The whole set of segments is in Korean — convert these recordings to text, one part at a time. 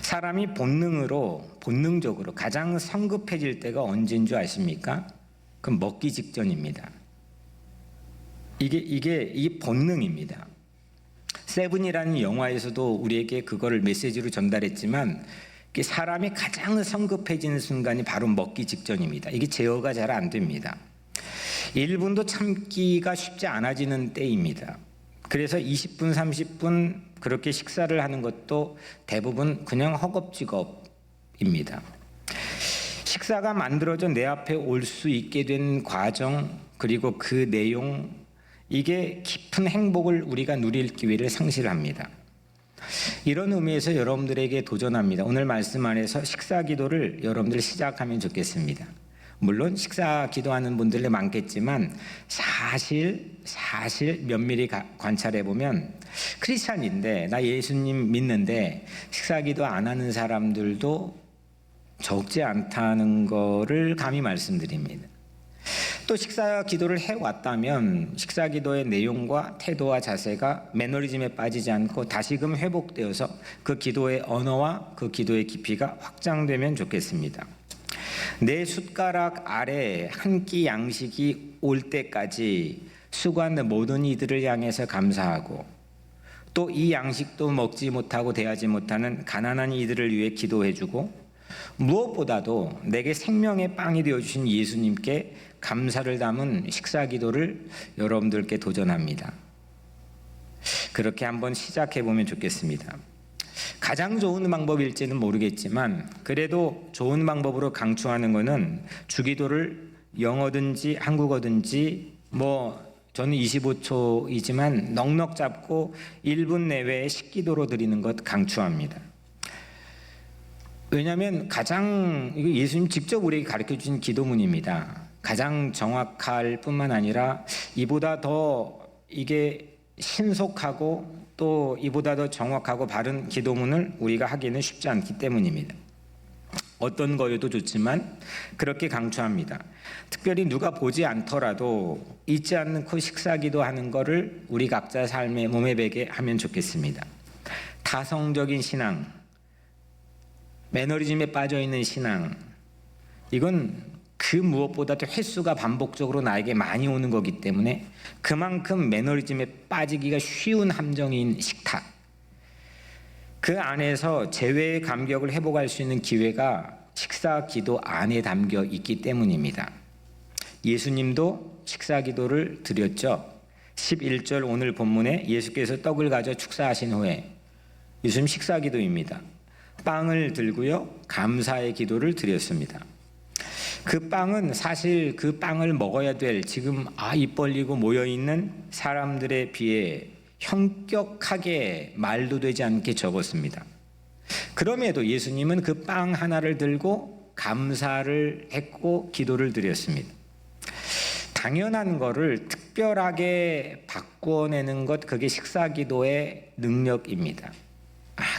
사람이 본능적으로 가장 성급해질 때가 언제인 줄 아십니까? 그럼 먹기 직전입니다. 이게 본능입니다. 세븐이라는 영화에서도 우리에게 그거를 메시지로 전달했지만 사람이 가장 성급해지는 순간이 바로 먹기 직전입니다. 이게 제어가 잘 안 됩니다. 1분도 참기가 쉽지 않아지는 때입니다. 그래서 20분, 30분 그렇게 식사를 하는 것도 대부분 그냥 허겁지겁입니다. 식사가 만들어져 내 앞에 올 수 있게 된 과정, 그리고 그 내용, 이게 깊은 행복을 우리가 누릴 기회를 상실합니다. 이런 의미에서 여러분들에게 도전합니다. 오늘 말씀 안에서 식사 기도를 여러분들 시작하면 좋겠습니다. 물론 식사 기도하는 분들이 많겠지만 사실 면밀히 관찰해 보면 크리스찬인데, 나 예수님 믿는데 식사 기도 안 하는 사람들도 적지 않다는 거를 감히 말씀드립니다. 또 식사 기도를 해왔다면 식사 기도의 내용과 태도와 자세가 매너리즘에 빠지지 않고 다시금 회복되어서 그 기도의 언어와 그 기도의 깊이가 확장되면 좋겠습니다. 내 숟가락 아래 한 끼 양식이 올 때까지 수고한 모든 이들을 향해서 감사하고, 또 이 양식도 먹지 못하고 대하지 못하는 가난한 이들을 위해 기도해주고, 무엇보다도 내게 생명의 빵이 되어주신 예수님께 감사를 담은 식사 기도를 여러분들께 도전합니다. 그렇게 한번 시작해보면 좋겠습니다. 가장 좋은 방법일지는 모르겠지만 그래도 좋은 방법으로 강추하는 것은 주기도를 영어든지 한국어든지 저는 25초이지만 넉넉 잡고 1분 내외에 식기도로 드리는 것 강추합니다. 왜냐하면 이거 예수님 직접 우리에게 가르쳐 주신 기도문입니다. 가장 정확할 뿐만 아니라 이보다 더 이게 신속하고 또 이보다 더 정확하고 바른 기도문을 우리가 하기는 쉽지 않기 때문입니다. 어떤 거여도 좋지만 그렇게 강추합니다. 특별히 누가 보지 않더라도 잊지 않고 식사기도 하는 거를 우리 각자 삶의 몸에 배게 하면 좋겠습니다. 타성적인 신앙, 매너리즘에 빠져있는 신앙, 이건 그 무엇보다도 횟수가 반복적으로 나에게 많이 오는 거기 때문에 그만큼 매너리즘에 빠지기가 쉬운 함정인 식탁, 그 안에서 재회의 감격을 회복할 수 있는 기회가 식사 기도 안에 담겨 있기 때문입니다. 예수님도 식사 기도를 드렸죠. 11절 오늘 본문에 예수께서 떡을 가져 축사하신 후에, 예수님 식사 기도입니다. 빵을 들고요, 감사의 기도를 드렸습니다. 그 빵은 사실 그 빵을 먹어야 될 지금 입 벌리고 모여있는 사람들에 비해 현격하게 말도 되지 않게 적었습니다. 그럼에도 예수님은 그 빵 하나를 들고 감사를 했고 기도를 드렸습니다. 당연한 거를 특별하게 바꾸어내는 것, 그게 식사기도의 능력입니다.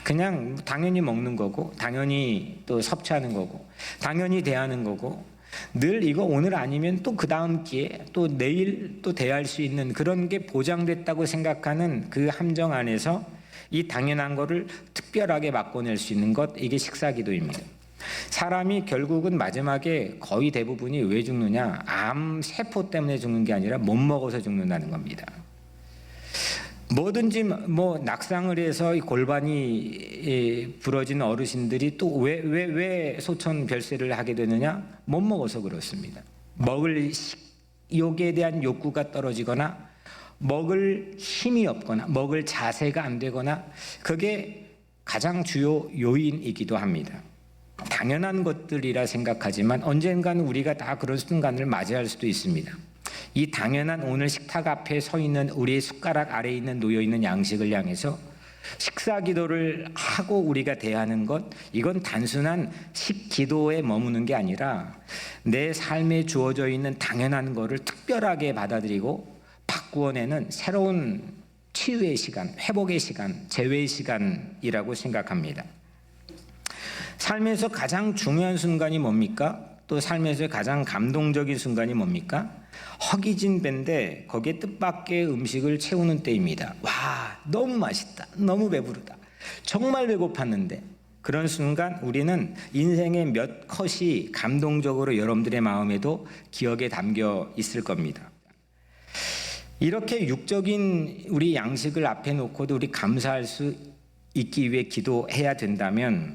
그냥 당연히 먹는 거고, 당연히 또 섭취하는 거고, 당연히 대하는 거고, 늘 이거 오늘 아니면 또 그 다음 기회, 또 내일 또 대할 수 있는 그런 게 보장됐다고 생각하는 그 함정 안에서 이 당연한 거를 특별하게 바꿔낼 수 있는 것, 이게 식사기도입니다. 사람이 결국은 마지막에 거의 대부분이 왜 죽느냐, 암 세포 때문에 죽는 게 아니라 못 먹어서 죽는다는 겁니다. 뭐든지 낙상을 해서 골반이 부러진 어르신들이 또 왜 소천별세를 하게 되느냐, 못 먹어서 그렇습니다. 먹을 식욕에 대한 욕구가 떨어지거나 먹을 힘이 없거나 먹을 자세가 안 되거나, 그게 가장 주요 요인이기도 합니다. 당연한 것들이라 생각하지만 언젠가는 우리가 다 그런 순간을 맞이할 수도 있습니다. 이 당연한 오늘 식탁 앞에 서 있는 우리의 숟가락 아래에 있는 놓여있는 양식을 향해서 식사 기도를 하고 우리가 대하는 것, 이건 단순한 식기도에 머무는 게 아니라 내 삶에 주어져 있는 당연한 거를 특별하게 받아들이고 바꾸어내는 새로운 치유의 시간, 회복의 시간, 재회의 시간이라고 생각합니다. 삶에서 가장 중요한 순간이 뭡니까? 또 삶에서 가장 감동적인 순간이 뭡니까? 허기진 배인데 거기에 뜻밖의 음식을 채우는 때입니다. 와, 너무 맛있다, 너무 배부르다, 정말 배고팠는데 그런 순간 우리는 인생의 몇 컷이 감동적으로 여러분들의 마음에도 기억에 담겨 있을 겁니다. 이렇게 육적인 우리 양식을 앞에 놓고도 우리 감사할 수 있기 위해 기도해야 된다면,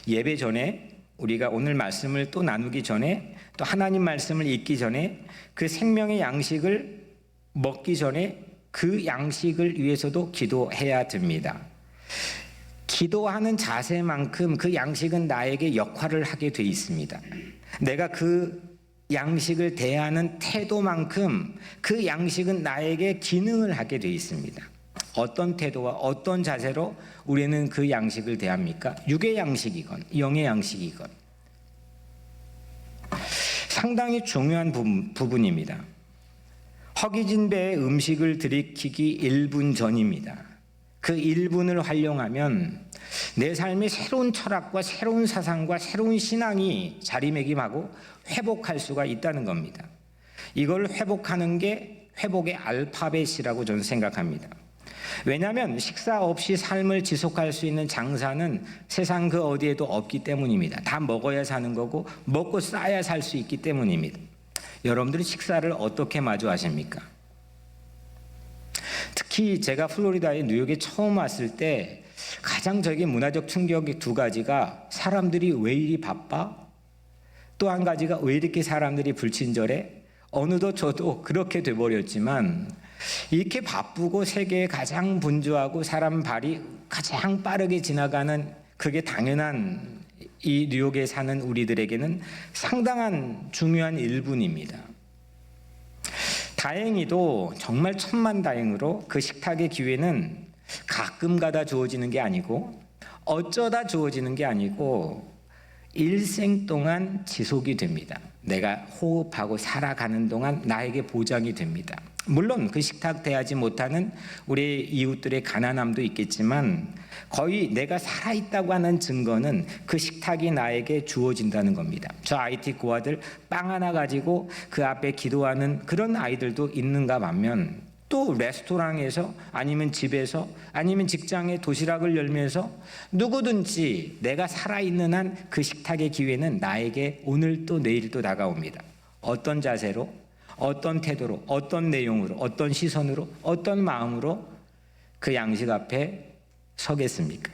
예배 전에 우리가 오늘 말씀을 또 나누기 전에, 또 하나님 말씀을 읽기 전에, 그 생명의 양식을 먹기 전에 그 양식을 위해서도 기도해야 됩니다. 기도하는 자세만큼 그 양식은 나에게 역할을 하게 돼 있습니다. 내가 그 양식을 대하는 태도만큼 그 양식은 나에게 기능을 하게 돼 있습니다. 어떤 태도와 어떤 자세로 우리는 그 양식을 대합니까? 육의 양식이건 영의 양식이건 상당히 중요한 부분입니다. 허기진 배에 음식을 들이키기 1분 전입니다. 그 1분을 활용하면 내 삶의 새로운 철학과 새로운 사상과 새로운 신앙이 자리매김하고 회복할 수가 있다는 겁니다. 이걸 회복하는 게 회복의 알파벳이라고 저는 생각합니다. 왜냐하면 식사 없이 삶을 지속할 수 있는 장사는 세상 그 어디에도 없기 때문입니다. 다 먹어야 사는 거고 먹고 싸야 살 수 있기 때문입니다. 여러분들은 식사를 어떻게 마주하십니까? 특히 제가 플로리다의 뉴욕에 처음 왔을 때 가장 저에게 문화적 충격이 두 가지가, 사람들이 왜 이리 바빠? 또 한 가지가 왜 이렇게 사람들이 불친절해? 어느덧 저도 그렇게 돼버렸지만, 이렇게 바쁘고 세계에 가장 분주하고 사람 발이 가장 빠르게 지나가는, 그게 당연한 이 뉴욕에 사는 우리들에게는 상당한 중요한 1분입니다. 다행히도 정말 천만다행으로 그 식탁의 기회는 가끔 가다 주어지는 게 아니고 어쩌다 주어지는 게 아니고 일생 동안 지속이 됩니다. 내가 호흡하고 살아가는 동안 나에게 보장이 됩니다. 물론 그 식탁 대하지 못하는 우리 이웃들의 가난함도 있겠지만 거의 내가 살아있다고 하는 증거는 그 식탁이 나에게 주어진다는 겁니다. 저 IT 고아들 빵 하나 가지고 그 앞에 기도하는 그런 아이들도 있는가 반면, 또 레스토랑에서 아니면 집에서 아니면 직장에 도시락을 열면서 누구든지 내가 살아있는 한 그 식탁의 기회는 나에게 오늘 또 내일 또 다가옵니다. 어떤 자세로, 어떤 태도로, 어떤 내용으로, 어떤 시선으로, 어떤 마음으로 그 양식 앞에 서겠습니까?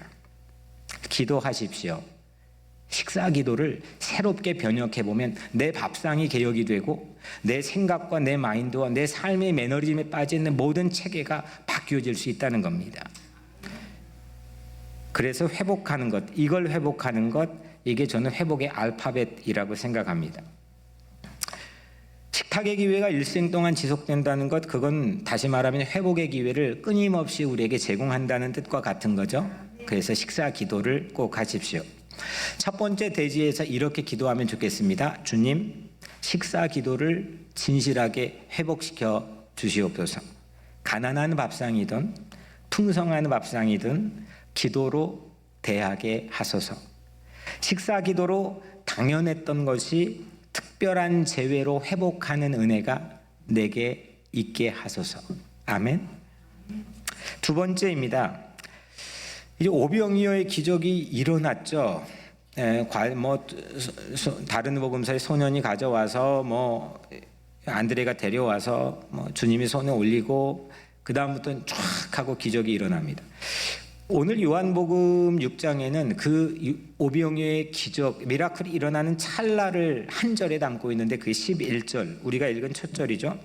기도하십시오. 식사 기도를 새롭게 변혁해보면 내 밥상이 개혁이 되고 내 생각과 내 마인드와 내 삶의 매너리즘에 빠져있는 모든 체계가 바뀌어질 수 있다는 겁니다. 그래서 회복하는 것, 이걸 회복하는 것, 이게 저는 회복의 알파벳이라고 생각합니다. 식탁의 기회가 일생 동안 지속된다는 것, 그건 다시 말하면 회복의 기회를 끊임없이 우리에게 제공한다는 뜻과 같은 거죠. 그래서 식사 기도를 꼭 하십시오. 첫 번째 대지에서 이렇게 기도하면 좋겠습니다. 주님, 식사 기도를 진실하게 회복시켜 주시옵소서. 가난한 밥상이든 풍성한 밥상이든 기도로 대하게 하소서. 식사 기도로 당연했던 것이 특별한 재회로 회복하는 은혜가 내게 있게 하소서. 아멘. 두 번째입니다. 이제 오병이어의 기적이 일어났죠. 다른 복음서에 소년이 가져와서 안드레가 데려와서 주님이 손에 올리고 그 다음부터는 쫙 하고 기적이 일어납니다. 오늘 요한복음 6장에는 그 오병이어의 기적, 미라클이 일어나는 찰나를 한 절에 담고 있는데 그게 11절, 우리가 읽은 첫 절이죠.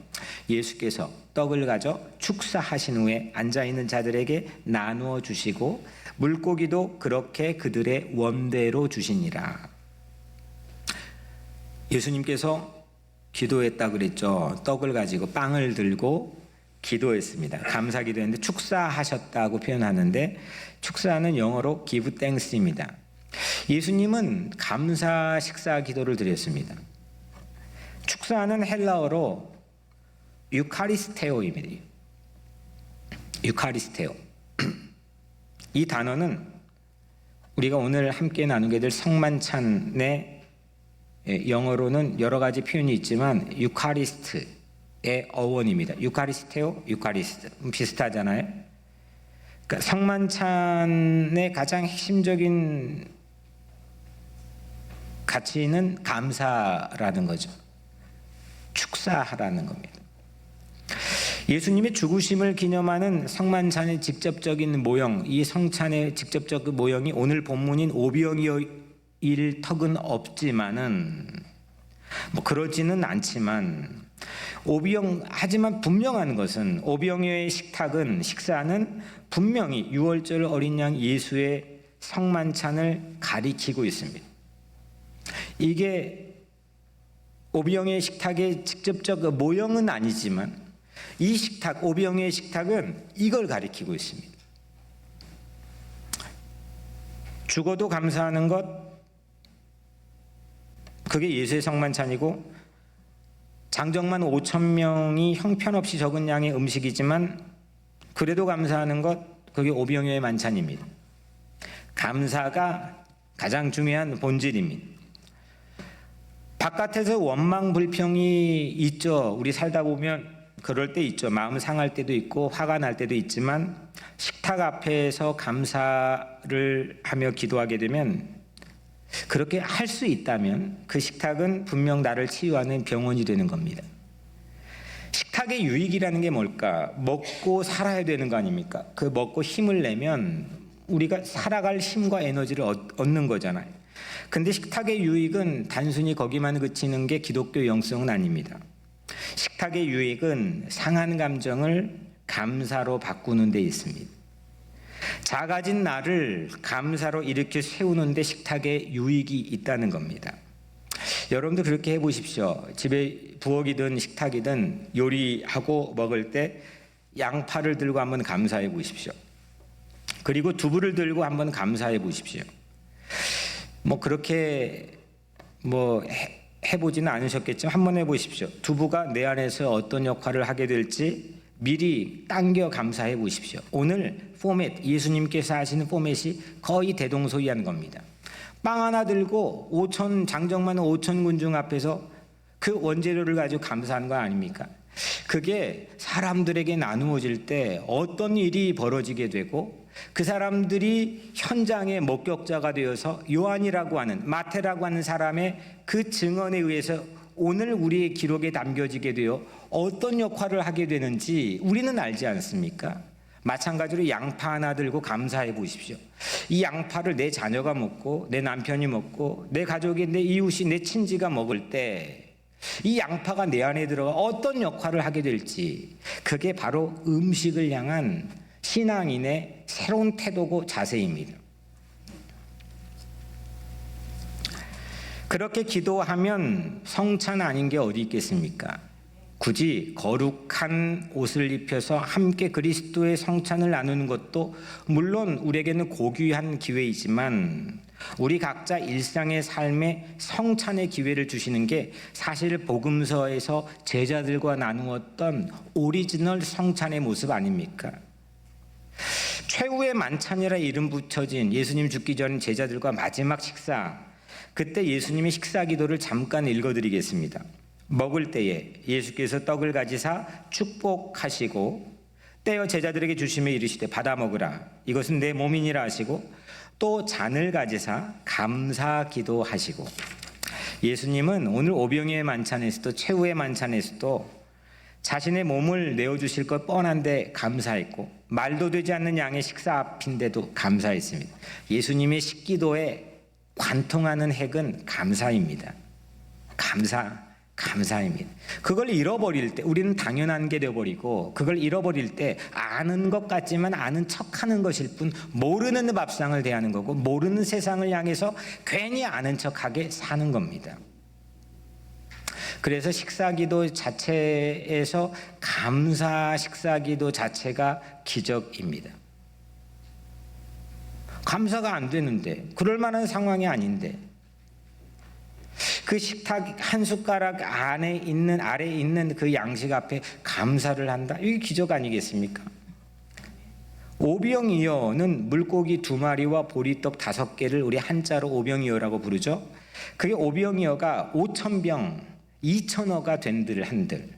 예수께서 떡을 가져 축사하신 후에 앉아있는 자들에게 나누어 주시고 물고기도 그렇게 그들의 원대로 주시니라. 예수님께서 기도했다 그랬죠. 떡을 가지고 빵을 들고 기도했습니다. 감사 기도했는데 축사하셨다고 표현하는데, 축사는 영어로 give thanks입니다. 예수님은 감사 식사 기도를 드렸습니다. 축사는 헬라어로 유카리스테오입니다. 유카리스테오. 이 단어는 우리가 오늘 함께 나누게 될 성만찬의 영어로는 여러 가지 표현이 있지만 유카리스트의 어원입니다. 유카리스테오, 유카리스트 비슷하잖아요. 그러니까 성만찬의 가장 핵심적인 가치는 감사라는 거죠. 축사하라는 겁니다. 예수님의 죽으심을 기념하는 성만찬의 직접적인 모형, 이 성찬의 직접적 모형이 오늘 본문인 오병이어일 턱은 없지만은 그러지는 않지만 하지만 분명한 것은 오병이어의 식사는 분명히 유월절 어린 양 예수의 성만찬을 가리키고 있습니다. 이게 오병이어의 식탁의 직접적 모형은 아니지만 이 식탁, 오병이어의 식탁은 이걸 가리키고 있습니다. 죽어도 감사하는 것, 그게 예수의 성만찬이고, 장정만 5,000명이 형편없이 적은 양의 음식이지만 그래도 감사하는 것, 그게 오병이어의 만찬입니다. 감사가 가장 중요한 본질입니다. 바깥에서 원망 불평이 있죠. 우리 살다 보면 그럴 때 있죠. 마음 상할 때도 있고 화가 날 때도 있지만 식탁 앞에서 감사를 하며 기도하게 되면, 그렇게 할 수 있다면 그 식탁은 분명 나를 치유하는 병원이 되는 겁니다. 식탁의 유익이라는 게 뭘까? 먹고 살아야 되는 거 아닙니까? 그 먹고 힘을 내면 우리가 살아갈 힘과 에너지를 얻는 거잖아요. 근데 식탁의 유익은 단순히 거기만 그치는 게 기독교 영성은 아닙니다. 식탁의 유익은 상한 감정을 감사로 바꾸는 데 있습니다. 작아진 나를 감사로 일으켜 세우는 데 식탁의 유익이 있다는 겁니다. 여러분도 그렇게 해보십시오. 집에 부엌이든 식탁이든 요리하고 먹을 때 양파를 들고 한번 감사해 보십시오. 그리고 두부를 들고 한번 감사해 보십시오. 그렇게 해보지는 않으셨겠지만 한번 해보십시오. 두부가 내 안에서 어떤 역할을 하게 될지 미리 당겨 감사해 보십시오. 오늘 포맷, 예수님께서 하시는 포맷이 거의 대동소이한 겁니다. 빵 하나 들고 장정만 5천 군중 앞에서 그 원재료를 가지고 감사한 거 아닙니까? 그게 사람들에게 나누어질 때 어떤 일이 벌어지게 되고, 그 사람들이 현장의 목격자가 되어서 요한이라고 하는, 마태라고 하는 사람의 그 증언에 의해서 오늘 우리의 기록에 남겨지게 되어 어떤 역할을 하게 되는지 우리는 알지 않습니까? 마찬가지로 양파 하나 들고 감사해 보십시오. 이 양파를 내 자녀가 먹고 내 남편이 먹고 내 가족이, 내 이웃이, 내 친지가 먹을 때 이 양파가 내 안에 들어가 어떤 역할을 하게 될지, 그게 바로 음식을 향한 신앙인의 새로운 태도고 자세입니다. 그렇게 기도하면 성찬 아닌 게 어디 있겠습니까? 굳이 거룩한 옷을 입혀서 함께 그리스도의 성찬을 나누는 것도 물론 우리에게는 고귀한 기회이지만, 우리 각자 일상의 삶에 성찬의 기회를 주시는 게 사실 복음서에서 제자들과 나누었던 오리지널 성찬의 모습 아닙니까? 최후의 만찬이라 이름 붙여진 예수님 죽기 전 제자들과 마지막 식사, 그때 예수님의 식사 기도를 잠깐 읽어드리겠습니다. 먹을 때에 예수께서 떡을 가지사 축복하시고 떼어 제자들에게 주시며 이르시되 받아 먹으라, 이것은 내 몸이니라 하시고, 또 잔을 가지사 감사 기도하시고. 예수님은 오늘 오병이어의 만찬에서도, 최후의 만찬에서도 자신의 몸을 내어주실 것 뻔한데 감사했고, 말도 되지 않는 양의 식사 앞인데도 감사했습니다. 예수님의 식기도에 관통하는 핵은 감사입니다. 감사입니다. 그걸 잃어버릴 때, 우리는 당연한 게 되어버리고, 그걸 잃어버릴 때 아는 것 같지만 아는 척하는 것일 뿐, 모르는 밥상을 대하는 거고, 모르는 세상을 향해서 괜히 아는 척하게 사는 겁니다. 그래서 식사기도 자체에서 감사 식사기도 자체가 기적입니다. 감사가 안 되는데, 그럴 만한 상황이 아닌데, 그 식탁 한 숟가락 아래 있는 그 양식 앞에 감사를 한다. 이게 기적 아니겠습니까? 오병이어는 물고기 2마리와 보리떡 5개를 우리 한자로 오병이어라고 부르죠. 그게 오병이어가 5,000병 2,000어가 된들 한들,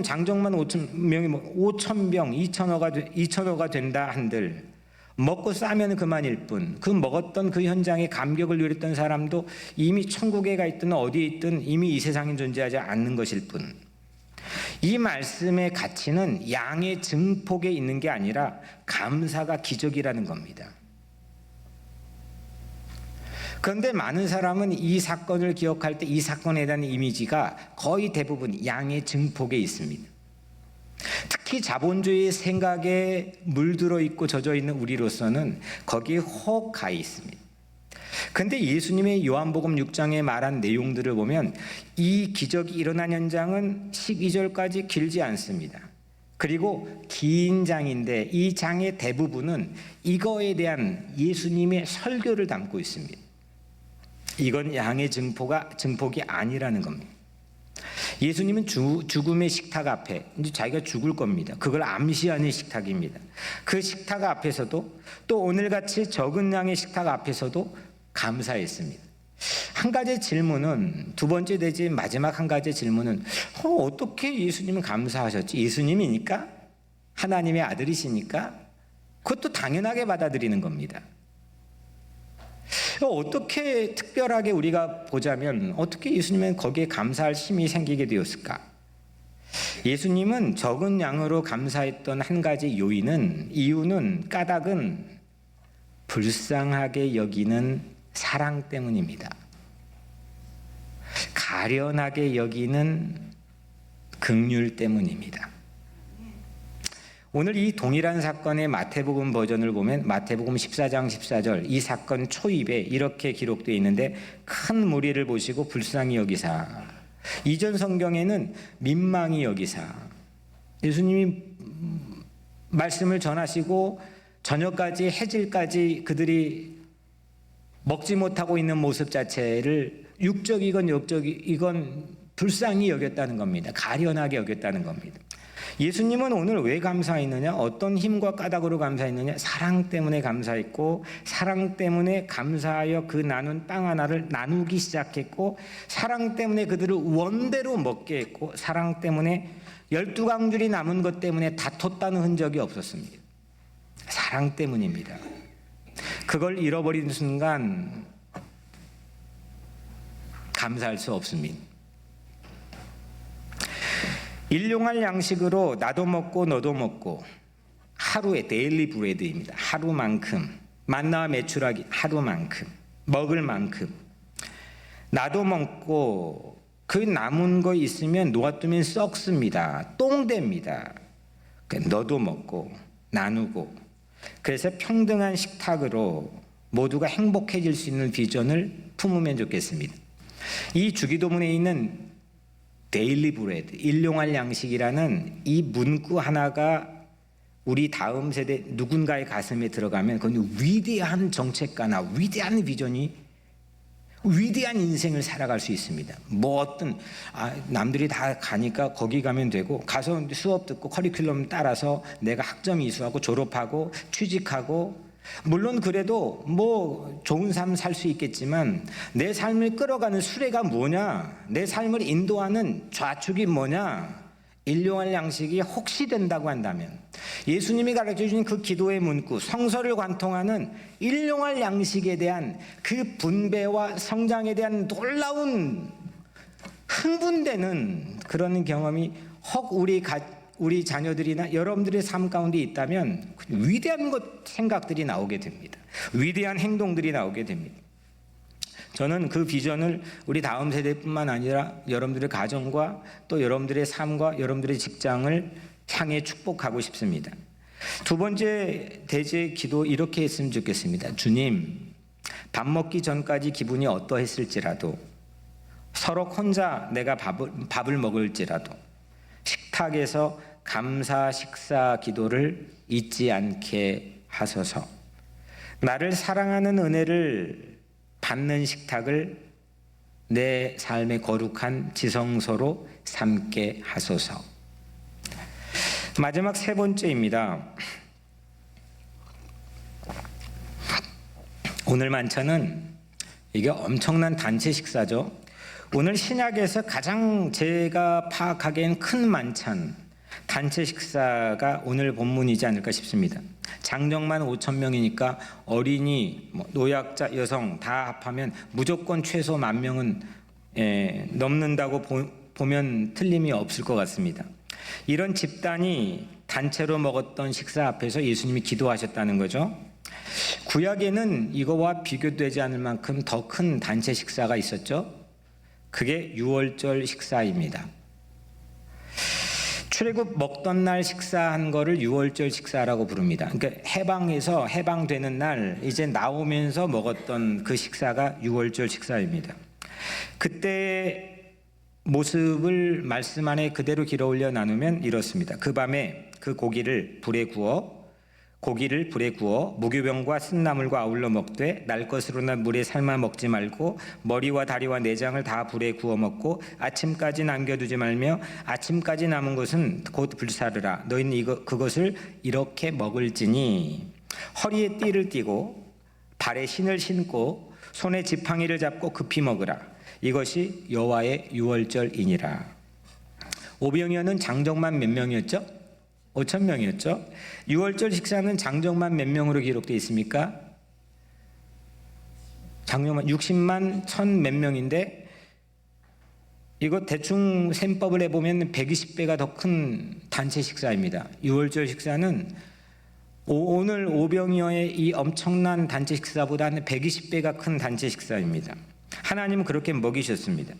장정만 5,000명이 5,000병 2,000어가 된다 한들, 먹고 싸면 그만일 뿐, 그 먹었던 그 현장에 감격을 누렸던 사람도 이미 천국에 가 있든 어디에 있든 이미 이 세상에 존재하지 않는 것일 뿐. 이 말씀의 가치는 양의 증폭에 있는 게 아니라 감사가 기적이라는 겁니다. 그런데 많은 사람은 이 사건을 기억할 때 이 사건에 대한 이미지가 거의 대부분 양의 증폭에 있습니다. 특히 자본주의 생각에 물들어 있고 젖어 있는 우리로서는 거기에 혹 가 있습니다. 그런데 예수님의 요한복음 6장에 말한 내용들을 보면 이 기적이 일어난 현장은 12절까지 길지 않습니다. 그리고 긴 장인데 이 장의 대부분은 이거에 대한 예수님의 설교를 담고 있습니다. 이건 양의 증폭이 아니라는 겁니다. 예수님은 죽음의 식탁 앞에 이제 자기가 죽을 겁니다. 그걸 암시하는 식탁입니다. 그 식탁 앞에서도 또 오늘같이 적은 양의 식탁 앞에서도 감사했습니다. 한 가지 질문은, 두 번째 되지 마지막 한 가지 질문은 어떻게 예수님은 감사하셨지? 예수님이니까? 하나님의 아들이시니까? 그것도 당연하게 받아들이는 겁니다. 어떻게 특별하게 우리가 보자면 어떻게 예수님은 거기에 감사할 힘이 생기게 되었을까? 예수님은 적은 양으로 감사했던 한 가지 이유는 까닭은 불쌍하게 여기는 사랑 때문입니다. 가련하게 여기는 긍휼 때문입니다. 오늘 이 동일한 사건의 마태복음 버전을 보면 마태복음 14장 14절 이 사건 초입에 이렇게 기록되어 있는데 큰 무리를 보시고 불쌍히 여기사, 이전 성경에는 민망히 여기사, 예수님이 말씀을 전하시고 저녁까지 해질까지 그들이 먹지 못하고 있는 모습 자체를 육적이건 영적이건 불쌍히 여겼다는 겁니다. 가련하게 여겼다는 겁니다. 예수님은 오늘 왜 감사했느냐? 어떤 힘과 까닭으로 감사했느냐? 사랑 때문에 감사했고, 사랑 때문에 감사하여 그 나눈 빵 하나를 나누기 시작했고, 사랑 때문에 그들을 원대로 먹게 했고, 사랑 때문에 12강줄이 남은 것 때문에 다퉜다는 흔적이 없었습니다. 사랑 때문입니다. 그걸 잃어버린 순간 감사할 수 없습니다. 일용할 양식으로 나도 먹고 너도 먹고, 하루의 데일리 브레드입니다. 하루만큼, 만나와 메추라기 하루만큼, 먹을 만큼 나도 먹고, 그 남은 거 있으면 놓아두면 썩습니다. 똥됩니다. 너도 먹고 나누고, 그래서 평등한 식탁으로 모두가 행복해질 수 있는 비전을 품으면 좋겠습니다. 이 주기도문에 있는 데일리 브레드, 일용할 양식이라는 이 문구 하나가 우리 다음 세대 누군가의 가슴에 들어가면 그건 위대한 정책가나 위대한 비전이, 위대한 인생을 살아갈 수 있습니다. 뭐 어떤 남들이 다 가니까 거기 가면 되고, 가서 수업 듣고 커리큘럼 따라서 내가 학점 이수하고 졸업하고 취직하고, 물론 그래도 뭐 좋은 삶 살 수 있겠지만 내 삶을 끌어가는 수레가 뭐냐, 내 삶을 인도하는 좌축이 뭐냐, 일용할 양식이 혹시 된다고 한다면 예수님이 가르쳐주신 그 기도의 문구, 성서를 관통하는 일용할 양식에 대한 그 분배와 성장에 대한 놀라운 흥분되는 그런 경험이 혹 우리 자녀들이나 여러분들의 삶 가운데 있다면 위대한 생각들이 나오게 됩니다. 위대한 행동들이 나오게 됩니다. 저는 그 비전을 우리 다음 세대뿐만 아니라 여러분들의 가정과 또 여러분들의 삶과 여러분들의 직장을 향해 축복하고 싶습니다. 두 번째 대제 기도 이렇게 했으면 좋겠습니다. 주님, 밥 먹기 전까지 기분이 어떠했을지라도, 서로 혼자 내가 밥을 먹을지라도 식탁에서 감사 식사 기도를 잊지 않게 하소서. 나를 사랑하는 은혜를 받는 식탁을 내 삶의 거룩한 지성소로 삼게 하소서. 마지막 세 번째입니다. 오늘 만찬은 이게 엄청난 단체 식사죠. 오늘 신약에서 가장 제가 파악하기엔 큰 만찬, 단체 식사가 오늘 본문이지 않을까 싶습니다. 장정만 5천 명이니까 어린이, 노약자, 여성 다 합하면 무조건 최소 10,000명은 넘는다고 보면 틀림이 없을 것 같습니다. 이런 집단이 단체로 먹었던 식사 앞에서 예수님이 기도하셨다는 거죠. 구약에는 이거와 비교되지 않을 만큼 더 큰 단체 식사가 있었죠. 그게 유월절 식사입니다. 출애굽 먹던 날 식사한 거를 유월절 식사라고 부릅니다. 그러니까 해방되는 날 이제 나오면서 먹었던 그 식사가 유월절 식사입니다. 그때 모습을 말씀 안에 그대로 길어올려 나누면 이렇습니다. 그 밤에 그 고기를 불에 구워 무교병과 쓴나물과 아울러 먹되 날 것으로나 물에 삶아 먹지 말고 머리와 다리와 내장을 다 불에 구워 먹고 아침까지 남겨두지 말며 아침까지 남은 것은 곧 불사르라. 너희는 그것을 이렇게 먹을지니 허리에 띠를 띠고 발에 신을 신고 손에 지팡이를 잡고 급히 먹으라. 이것이 여호와의 유월절이니라. 오병이어는 장정만 몇 명이었죠? 5,000명이었죠. 유월절 식사는 장정만 몇 명으로 기록되어 있습니까? 장정만 60만 1,000 몇 명인데 이거 대충 셈법을 해보면 120배가 더 큰 단체 식사입니다. 유월절 식사는 오늘 오병이어의 이 엄청난 단체 식사보다 한 120배가 큰 단체 식사입니다. 하나님은 그렇게 먹이셨습니다.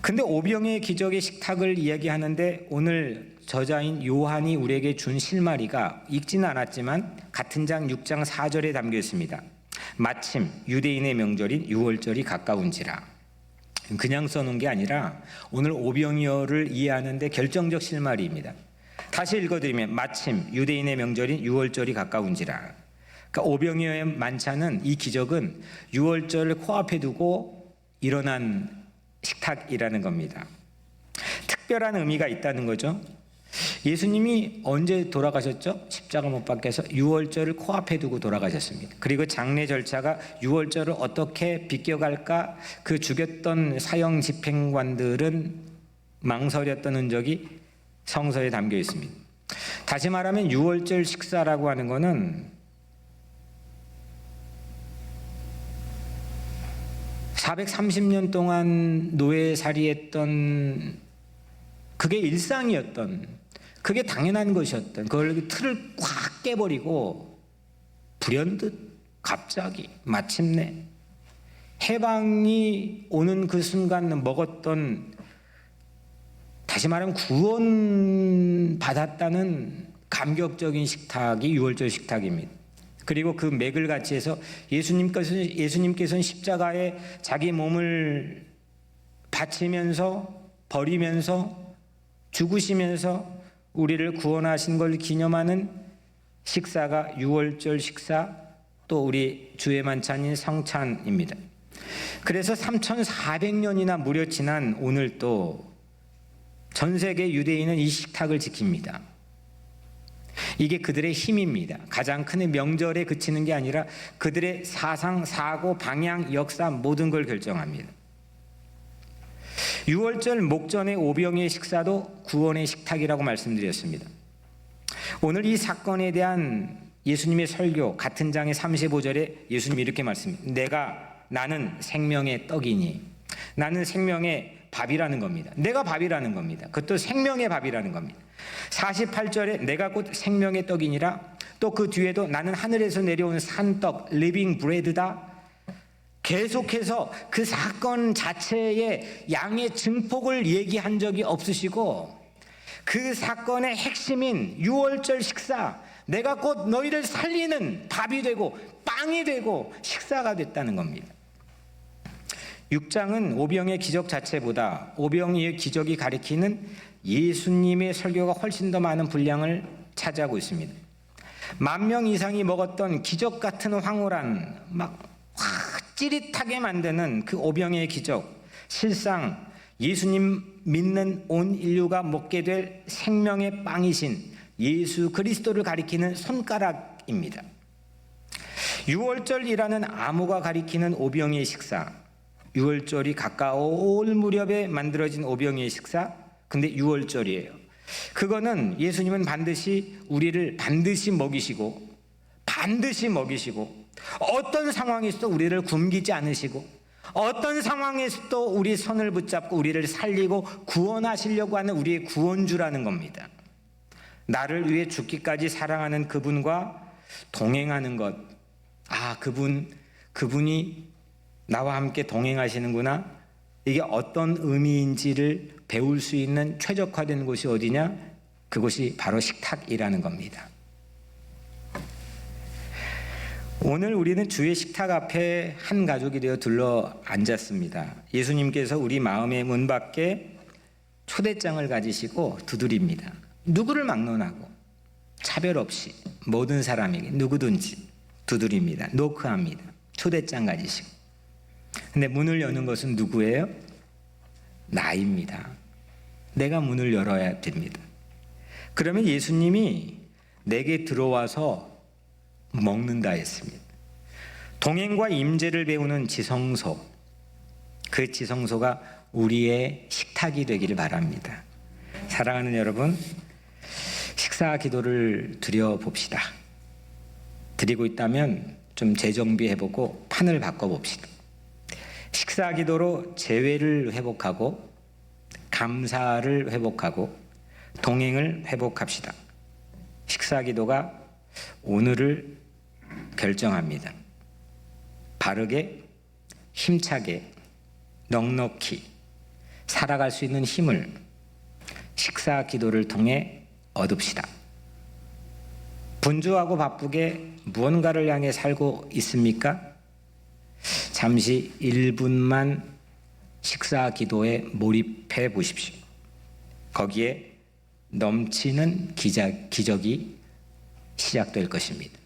근데 오병이어의 기적의 식탁을 이야기하는데 오늘 저자인 요한이 우리에게 준 실마리가 읽지는 않았지만 같은 장 6장 4절에 담겨 있습니다. 마침 유대인의 명절인 유월절이 가까운지라. 그냥 써놓은 게 아니라 오늘 오병이어를 이해하는 데 결정적 실마리입니다. 다시 읽어드리면 마침 유대인의 명절인 유월절이 가까운지라. 그러니까 오병이어의 만찬은, 이 기적은 유월절을 코앞에 두고 일어난 식탁이라는 겁니다. 특별한 의미가 있다는 거죠. 예수님이 언제 돌아가셨죠? 십자가 못 박혀서 유월절을 코앞에 두고 돌아가셨습니다. 그리고 장례 절차가 유월절을 어떻게 비껴갈까 그 죽였던 사형 집행관들은 망설였던 흔적이 성서에 담겨 있습니다. 다시 말하면 유월절 식사라고 하는 것은 430년 동안 노예살이했던 그게 일상이었던, 그게 당연한 것이었던 그걸 틀을 꽉 깨버리고 불현듯 갑자기 마침내 해방이 오는 그 순간 먹었던, 다시 말하면 구원 받았다는 감격적인 식탁이 유월절 식탁입니다. 그리고 그 맥을 같이 해서 예수님께서는 십자가에 자기 몸을 바치면서 버리면서 죽으시면서 우리를 구원하신 걸 기념하는 식사가 유월절 식사, 또 우리 주의 만찬인 성찬입니다. 그래서 3,400년이나 무려 지난 오늘 또 전 세계 유대인은 이 식탁을 지킵니다. 이게 그들의 힘입니다. 가장 큰 명절에 그치는 게 아니라 그들의 사상, 사고, 방향, 역사 모든 걸 결정합니다. 유월절 목전의 오병이의 식사도 구원의 식탁이라고 말씀드렸습니다. 오늘 이 사건에 대한 예수님의 설교 같은 장의 35절에 예수님이 이렇게 말씀합니다. 나는 생명의 떡이니. 나는 생명의 밥이라는 겁니다. 내가 밥이라는 겁니다. 그것도 생명의 밥이라는 겁니다. 48절에 내가 곧 생명의 떡이니라. 또 그 뒤에도 나는 하늘에서 내려온 산떡, 리빙 브레드다. 계속해서 그 사건 자체의 양의 증폭을 얘기한 적이 없으시고, 그 사건의 핵심인 유월절 식사, 내가 곧 너희를 살리는 밥이 되고 빵이 되고 식사가 됐다는 겁니다. 6장은 오병이의 기적 자체보다 오병이의 기적이 가리키는 예수님의 설교가 훨씬 더 많은 분량을 차지하고 있습니다. 10,000명 이상이 먹었던 기적 같은 황홀한, 막 찌릿하게 만드는 그 오병이의 기적, 실상 예수님 믿는 온 인류가 먹게 될 생명의 빵이신 예수 그리스도를 가리키는 손가락입니다. 유월절이라는 암호가 가리키는 오병이의 식사, 유월절이 가까울 무렵에 만들어진 오병이의 식사, 근데 유월절이에요. 그거는 예수님은 우리를 반드시 먹이시고 어떤 상황에서도 우리를 굶기지 않으시고 어떤 상황에서도 우리 손을 붙잡고 우리를 살리고 구원하시려고 하는 우리의 구원주라는 겁니다. 나를 위해 죽기까지 사랑하는 그분과 동행하는 것. 그분이 나와 함께 동행하시는구나. 이게 어떤 의미인지를 배울 수 있는 최적화된 곳이 어디냐? 그곳이 바로 식탁이라는 겁니다. 오늘 우리는 주의 식탁 앞에 한 가족이 되어 둘러 앉았습니다. 예수님께서 우리 마음의 문 밖에 초대장을 가지시고 두드립니다. 누구를 막론하고 차별 없이 모든 사람에게 누구든지 두드립니다. 노크합니다. 초대장 가지시고. 근데 문을 여는 것은 누구예요? 나입니다. 내가 문을 열어야 됩니다. 그러면 예수님이 내게 들어와서 먹는다 했습니다. 동행과 임재를 배우는 지성소, 그 지성소가 우리의 식탁이 되기를 바랍니다. 사랑하는 여러분, 식사 기도를 드려봅시다. 드리고 있다면 좀 재정비해보고 판을 바꿔봅시다. 식사 기도로 재회를 회복하고 감사를 회복하고 동행을 회복합시다. 식사 기도가 오늘을 결정합니다. 바르게, 힘차게, 넉넉히 살아갈 수 있는 힘을 식사 기도를 통해 얻읍시다. 분주하고 바쁘게 무언가를 향해 살고 있습니까? 잠시 1분만 식사 기도에 몰입해 보십시오. 거기에 넘치는 기적이 시작될 것입니다.